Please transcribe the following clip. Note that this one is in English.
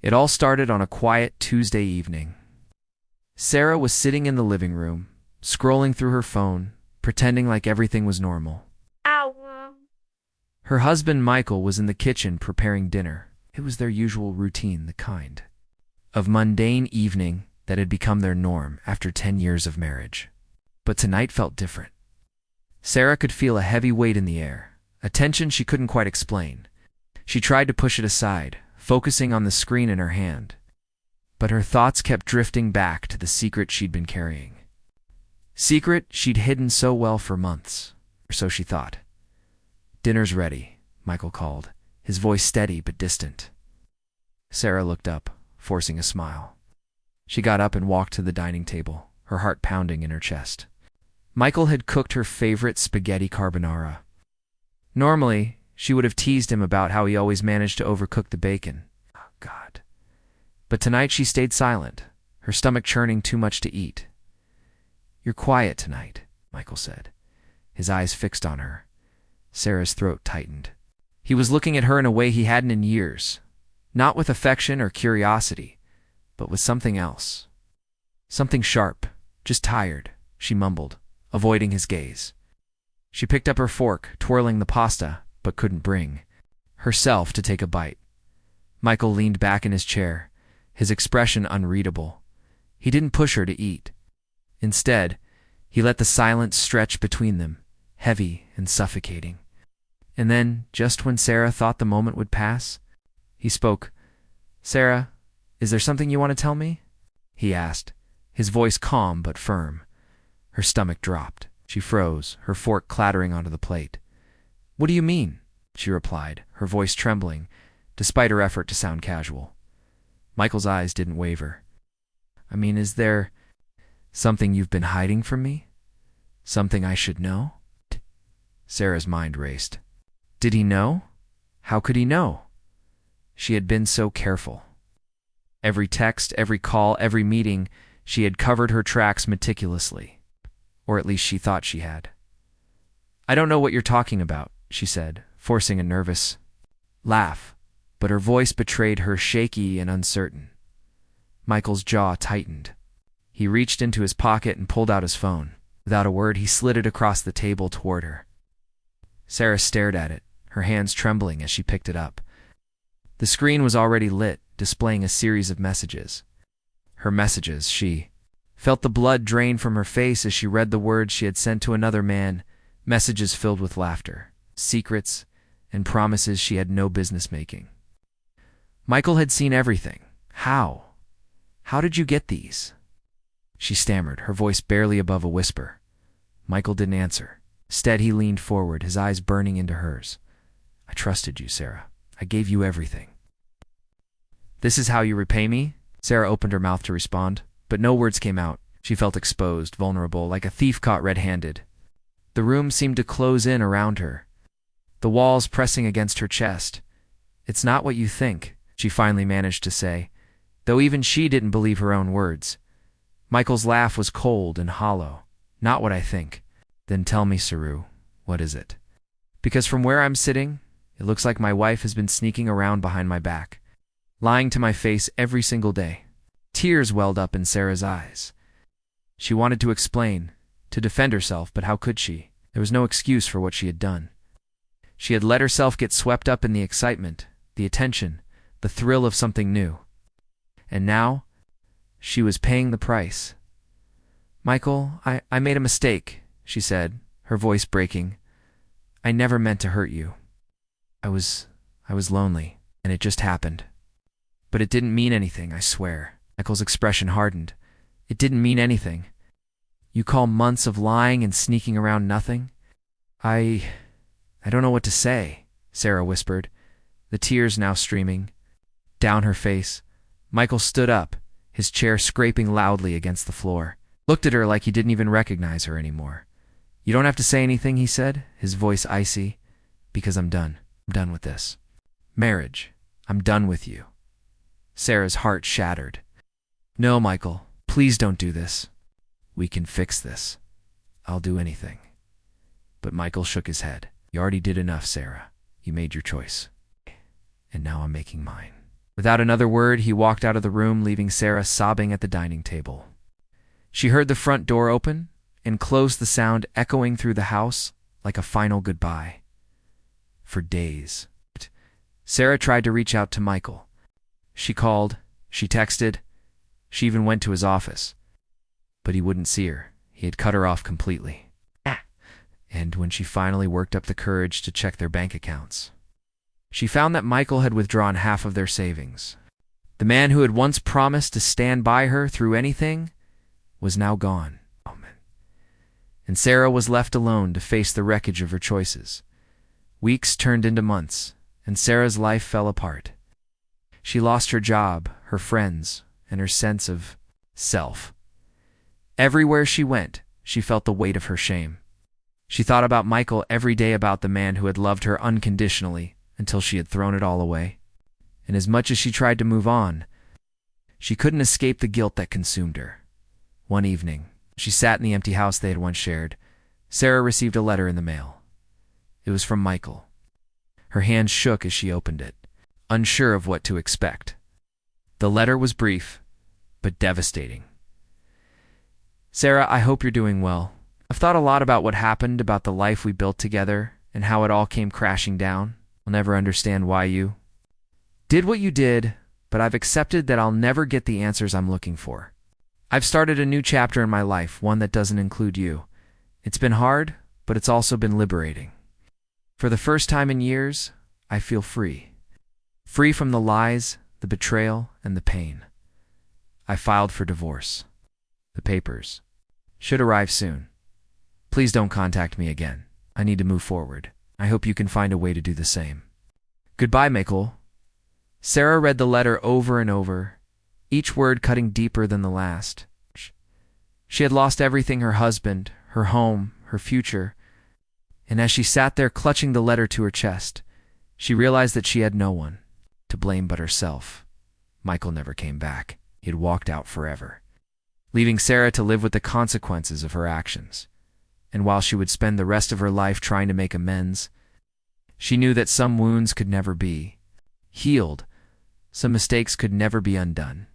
It all started on a quiet Tuesday evening. Sarah was sitting in the living room, scrolling through her phone, pretending like everything was normal. Ow. Her husband Michael was in the kitchen preparing dinner. It was their usual routine, the kind of mundane evening that had become their norm after 10 years of marriage. But tonight felt different. Sarah could feel a heavy weight in the air, a tension she couldn't quite explain. She tried to push it aside, focusing on the screen in her hand. But her thoughts kept drifting back to the secret she'd been carrying. Secret she'd hidden so well for months, or so she thought. "Dinner's ready," Michael called, his voice steady but distant. Sarah looked up, forcing a smile. She got up and walked to the dining table, her heart pounding in her chest. Michael had cooked her favorite spaghetti carbonara. Normally, she would have teased him about how he always managed to overcook the bacon. Oh, God. But tonight she stayed silent, her stomach churning too much to eat. "You're quiet tonight," Michael said, his eyes fixed on her. Sarah's throat tightened. He was looking at her in a way he hadn't in years, not with affection or curiosity, but with something else. Something sharp, just tired, she mumbled, avoiding his gaze. She picked up her fork, twirling the pasta, but couldn't bring herself to take a bite. Michael leaned back in his chair, his expression unreadable. He didn't push her to eat. Instead, he let the silence stretch between them, heavy and suffocating. And then, just when Sarah thought the moment would pass, he spoke. "Sarah, is there something you want to tell me?" he asked, his voice calm but firm. Her stomach dropped. She froze, her fork clattering onto the plate. "What do you mean?" she replied, her voice trembling, despite her effort to sound casual. Michael's eyes didn't waver. "I mean, is there something you've been hiding from me? Something I should know?" Sarah's mind raced. Did he know? How could he know? She had been so careful. Every text, every call, every meeting, she had covered her tracks meticulously. Or at least she thought she had. "I don't know what you're talking about," she said, forcing a nervous laugh, but her voice betrayed her shaky and uncertain. Michael's jaw tightened. He reached into his pocket and pulled out his phone. Without a word, he slid it across the table toward her. Sarah stared at it, her hands trembling as she picked it up. The screen was already lit, displaying a series of messages. Her messages, she felt the blood drain from her face as she read the words she had sent to another man, messages filled with laughter, secrets, and promises she had no business making. Michael had seen everything. How? How did you get these? She stammered, her voice barely above a whisper. Michael didn't answer. Instead, he leaned forward, his eyes burning into hers. "I trusted you, Sarah. I gave you everything." "This is how you repay me?" Sarah opened her mouth to respond, but no words came out. She felt exposed, vulnerable, like a thief caught red-handed. The room seemed to close in around her, the walls pressing against her chest. "It's not what you think," she finally managed to say, though even she didn't believe her own words. Michael's laugh was cold and hollow. "Not what I think." "Then tell me, Saru, what is it? Because from where I'm sitting, it looks like my wife has been sneaking around behind my back, lying to my face every single day." Tears welled up in Sarah's eyes. She wanted to explain, to defend herself, but how could she? There was no excuse for what she had done. She had let herself get swept up in the excitement, the attention, the thrill of something new. And now, she was paying the price. "Michael, I made a mistake," she said, her voice breaking. "I never meant to hurt you. I was lonely, and it just happened. But it didn't mean anything, I swear." Michael's expression hardened. "It didn't mean anything. You call months of lying and sneaking around nothing?" I don't know what to say," Sarah whispered, the tears now streaming down her face. Michael stood up, his chair scraping loudly against the floor. Looked at her like he didn't even recognize her anymore. "You don't have to say anything," he said, his voice icy, "because I'm done. I'm done with this. Marriage. I'm done with you." Sarah's heart shattered. "No, Michael, please don't do this. We can fix this. I'll do anything." But Michael shook his head. "You already did enough, Sarah. You made your choice. And now I'm making mine." Without another word, he walked out of the room, leaving Sarah sobbing at the dining table. She heard the front door open and close, the sound echoing through the house like a final goodbye. For days, Sarah tried to reach out to Michael. She called, she texted, she even went to his office. But he wouldn't see her. He had cut her off completely. And when she finally worked up the courage to check their bank accounts, she found that Michael had withdrawn half of their savings. The man who had once promised to stand by her through anything was now gone. And Sarah was left alone to face the wreckage of her choices. Weeks turned into months, and Sarah's life fell apart. She lost her job, her friends, and her sense of self. Everywhere she went, she felt the weight of her shame. She thought about Michael every day, about the man who had loved her unconditionally until she had thrown it all away. And as much as she tried to move on, she couldn't escape the guilt that consumed her. One evening, she sat in the empty house they had once shared. Sarah received a letter in the mail. It was from Michael. Her hand shook as she opened it, unsure of what to expect. The letter was brief, but devastating. Sarah, I hope you're doing well. I've thought a lot about what happened, about the life we built together, and how it all came crashing down. I'll never understand why you did what you did, but I've accepted that I'll never get the answers I'm looking for. I've started a new chapter in my life, one that doesn't include you. It's been hard, but it's also been liberating. For the first time in years, I feel free. Free from the lies, the betrayal, and the pain. I filed for divorce. The papers should arrive soon. Please don't contact me again. I need to move forward. I hope you can find a way to do the same. Goodbye, Michael. Sarah read the letter over and over, each word cutting deeper than the last. She had lost everything: her husband, her home, her future. And as she sat there clutching the letter to her chest, she realized that she had no one to blame but herself. Michael never came back. He had walked out forever, leaving Sarah to live with the consequences of her actions. And while she would spend the rest of her life trying to make amends, she knew that some wounds could never be healed, some mistakes could never be undone.